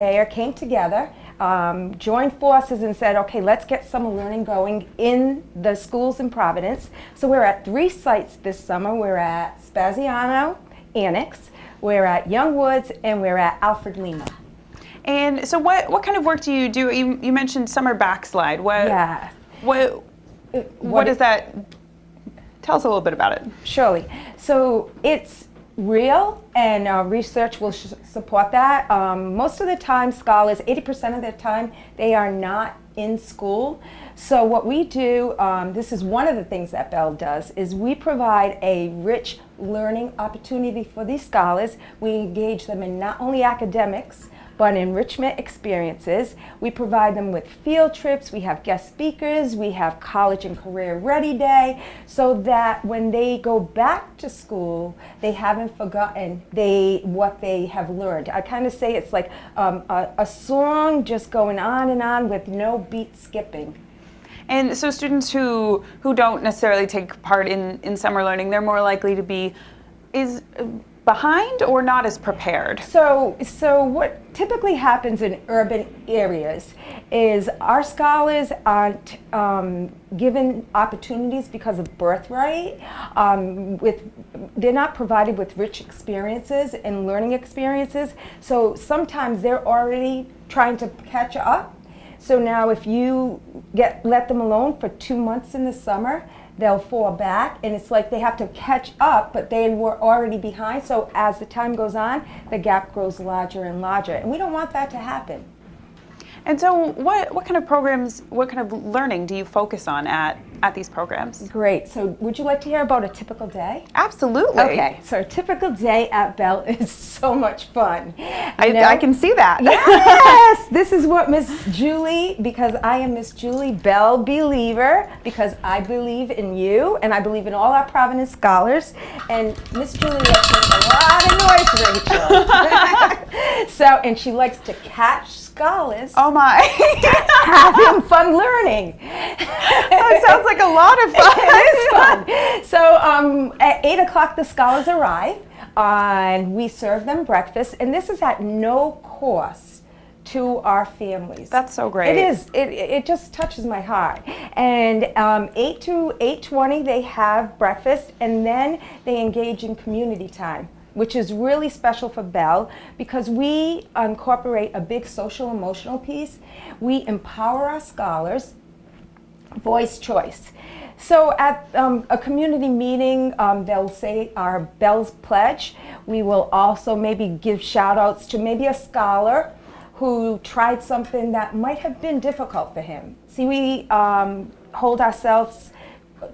Mayor came together, joined forces and said, okay, let's get summer learning going in the schools in Providence. So we're at 3 sites this summer. We're at Spaziano Annex, we're at Young Woods, and we're at Alfred Lima. And so what kind of work do you do? You mentioned summer backslide. What is that? Tell us a little bit about it. Surely. So it's real, and research will support that. Most of the time, scholars, 80% of the time, they are not in school. So what we do, this is one of the things that Bell does, is we provide a rich learning opportunity for these scholars. We engage them in not only academics, but enrichment experiences. We provide them with field trips, we have guest speakers, we have college and career ready day, so that when they go back to school, they haven't forgotten what they have learned. I kind of say it's like a song just going on and on with no beat skipping. And so students who don't necessarily take part in summer learning, they're more likely to be behind or not as prepared? So what typically happens in urban areas is our scholars aren't given opportunities because of birthright. They're not provided with rich experiences and learning experiences. So sometimes they're already trying to catch up. So now if you let them alone for 2 months in the summer, they'll fall back, and it's like they have to catch up, but they were already behind. So as the time goes on, the gap grows larger and larger, and we don't want that to happen. And so what kind of programs, what kind of learning do you focus on at these programs? Great. So would you like to hear about a typical day? Absolutely. Okay. So a typical day at Bell is so much fun. I can see that. Yes! This is what Miss Julie, because I am Miss Julie Bell Believer, because I believe in you, and I believe in all our Providence scholars. And Miss Julie likes to make a lot of noise, Rachel. And she likes to catch scholars. Oh my. Having fun learning. That sounds like a lot of fun. It is fun. So at 8 o'clock the scholars arrive, and we serve them breakfast, and this is at no cost to our families. That's so great. It is. It just touches my heart. And 8 to 8:20 they have breakfast, and then they engage in community time, which is really special for Bell because we incorporate a big social emotional piece. We empower our scholars, voice choice. So at a community meeting, they'll say our Bell's Pledge. We will also maybe give shout outs to maybe a scholar who tried something that might have been difficult for him. See, we hold ourselves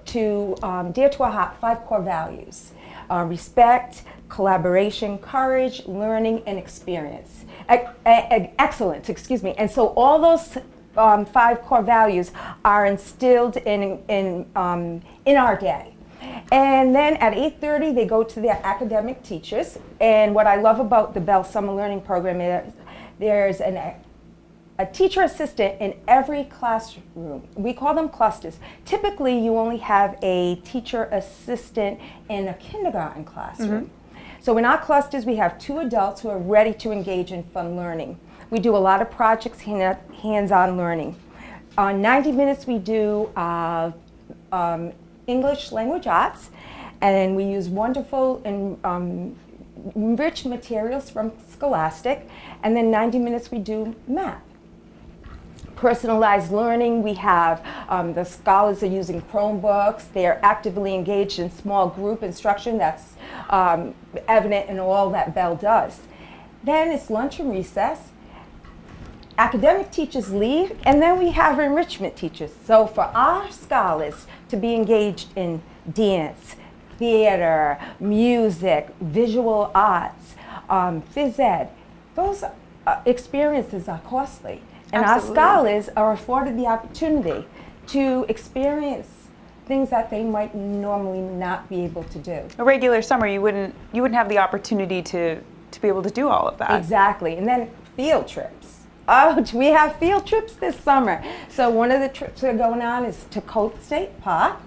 to dear to our heart 5 core values: respect, collaboration, courage, learning, and experience. Excellence, excuse me. And so all those 5 core values are instilled in our day. And then at 8:30 they go to their academic teachers. And what I love about the Bell Summer Learning Program is there's a teacher assistant in every classroom. We call them clusters. Typically you only have a teacher assistant in a kindergarten classroom. Mm-hmm. So in our clusters we have 2 adults who are ready to engage in fun learning. We do a lot of projects, hands-on learning. 90 minutes we do English language arts, and we use wonderful and rich materials from Scholastic, and then 90 minutes we do math. Personalized learning, we have the scholars are using Chromebooks. They're actively engaged in small group instruction. That's evident in all that Bell does. Then it's lunch and recess. Academic teachers leave, and then we have enrichment teachers. So for our scholars to be engaged in dance, theater, music, visual arts, phys ed, those experiences are costly. And Absolutely. Our scholars are afforded the opportunity to experience things that they might normally not be able to do. A regular summer, you wouldn't have the opportunity to be able to do all of that. Exactly. And then field trips. Oh, we have field trips this summer. So one of the trips that are going on is to Colt State Park,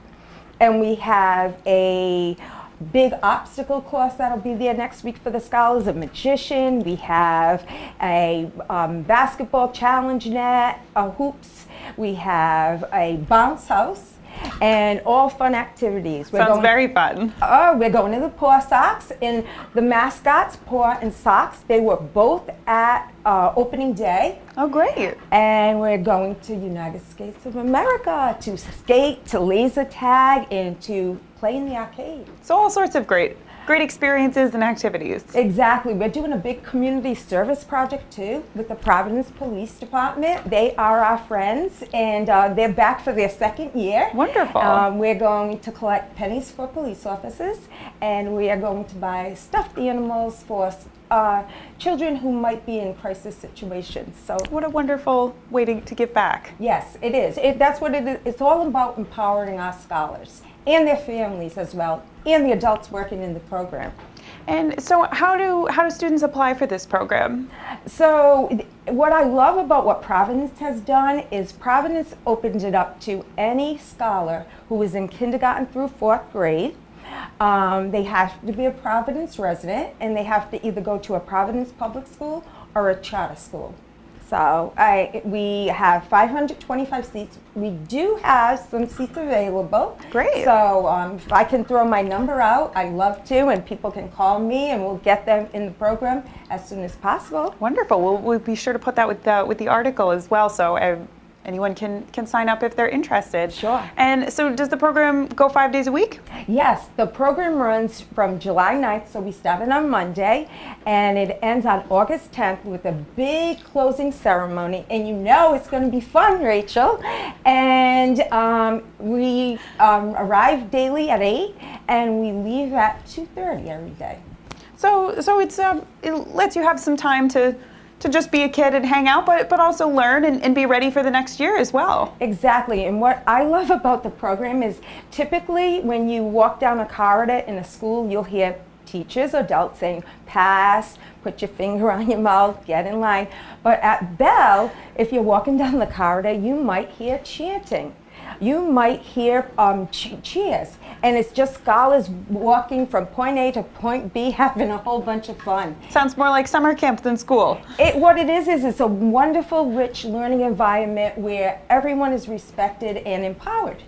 and we have a big obstacle course that'll be there next week for the scholars, a magician. We have a basketball challenge net, hoops. We have a bounce house, and all fun activities. Sounds very fun. Oh, we're going to the Paw Sox, and the mascots, Paw and Sox, they were both at opening day. Oh, great. And we're going to United States of America to skate, to laser tag, and to play in the arcade. So all sorts of great experiences and activities. Exactly. We're doing a big community service project too with the Providence Police Department. They are our friends, and they're back for their second year. Wonderful. We're going to collect pennies for police officers, and we are going to buy stuffed animals for children who might be in crisis situations. So what a wonderful way to give back. yes, it is. That's what it is. It's all about empowering our scholars and their families as well, and the adults working in the program. And so how do students apply for this program? So what I love about what Providence has done is Providence opened it up to any scholar who is in kindergarten through 4th grade. They have to be a Providence resident, and they have to either go to a Providence public school or a charter school. So we have 525 seats. We do have some seats available. Great. So if I can throw my number out, I'd love to, and people can call me, and we'll get them in the program as soon as possible. Wonderful. We'll be sure to put that with the article as well, so anyone can sign up if they're interested. Sure. And so does the program go 5 days a week? Yes, the program runs from July 9th, so we started on Monday, and it ends on August 10th with a big closing ceremony, and you know it's going to be fun, Rachel. And we arrive daily at 8, and we leave at 2:30 every day. So it lets you have some time to just be a kid and hang out, but also learn and be ready for the next year as well. Exactly, and what I love about the program is typically when you walk down a corridor in a school, you'll hear teachers, adults saying, pass, put your finger on your mouth, get in line. But at Bell, if you're walking down the corridor, you might hear chanting. You might hear cheers, and it's just scholars walking from point A to point B, having a whole bunch of fun. Sounds more like summer camp than school. What it is it's a wonderful, rich learning environment where everyone is respected and empowered.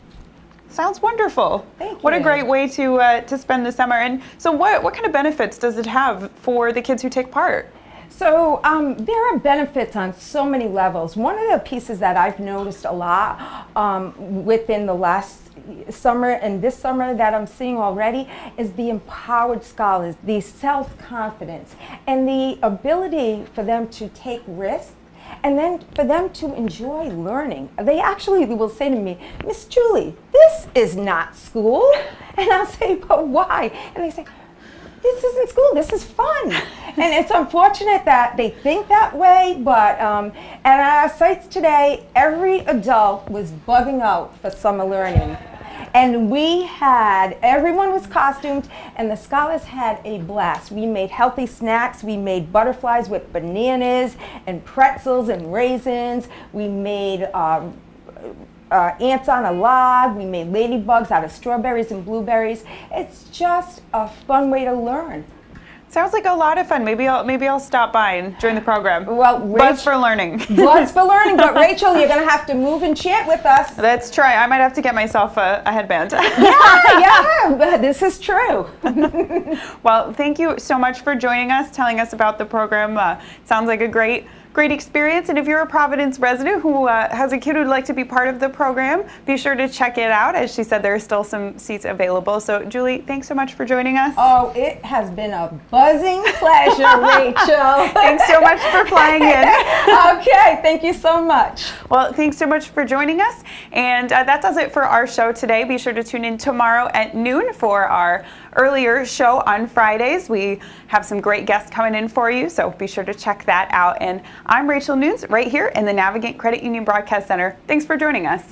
Sounds wonderful. Thank you. What a great way to spend the summer. And so what kind of benefits does it have for the kids who take part? So there are benefits on so many levels. One of the pieces that I've noticed a lot within the last summer and this summer that I'm seeing already is the empowered scholars, the self-confidence, and the ability for them to take risks, and then for them to enjoy learning. They actually will say to me, Miss Julie, this is not school. And I'll say, but why? And they say, this isn't school, this is fun. And it's unfortunate that they think that way, but at our sites today, every adult was bugging out for summer learning. And everyone was costumed, and the scholars had a blast. We made healthy snacks. We made butterflies with bananas and pretzels and raisins. We made ants on a log. We made ladybugs out of strawberries and blueberries. It's just a fun way to learn. Sounds like a lot of fun. Maybe I'll stop by and join the program. Well, Buzz for learning. Buzz for learning, but Rachel, you're going to have to move and chant with us. Let's try. I might have to get myself a headband. Yeah, this is true. Well, thank you so much for joining us, telling us about the program. Sounds like a great experience. And if you're a Providence resident who has a kid who'd like to be part of the program, be sure to check it out. As she said, there are still some seats available. So Julie, thanks so much for joining us. Oh, it has been a buzzing pleasure, Rachel. Thanks so much for flying in. Okay, thank you so much. Well, thanks so much for joining us. And that does it for our show today. Be sure to tune in tomorrow at noon for our earlier show on Fridays. We have some great guests coming in for you, so be sure to check that out. And I'm Rachel Nunes right here in the Navigant Credit Union Broadcast Center. Thanks for joining us.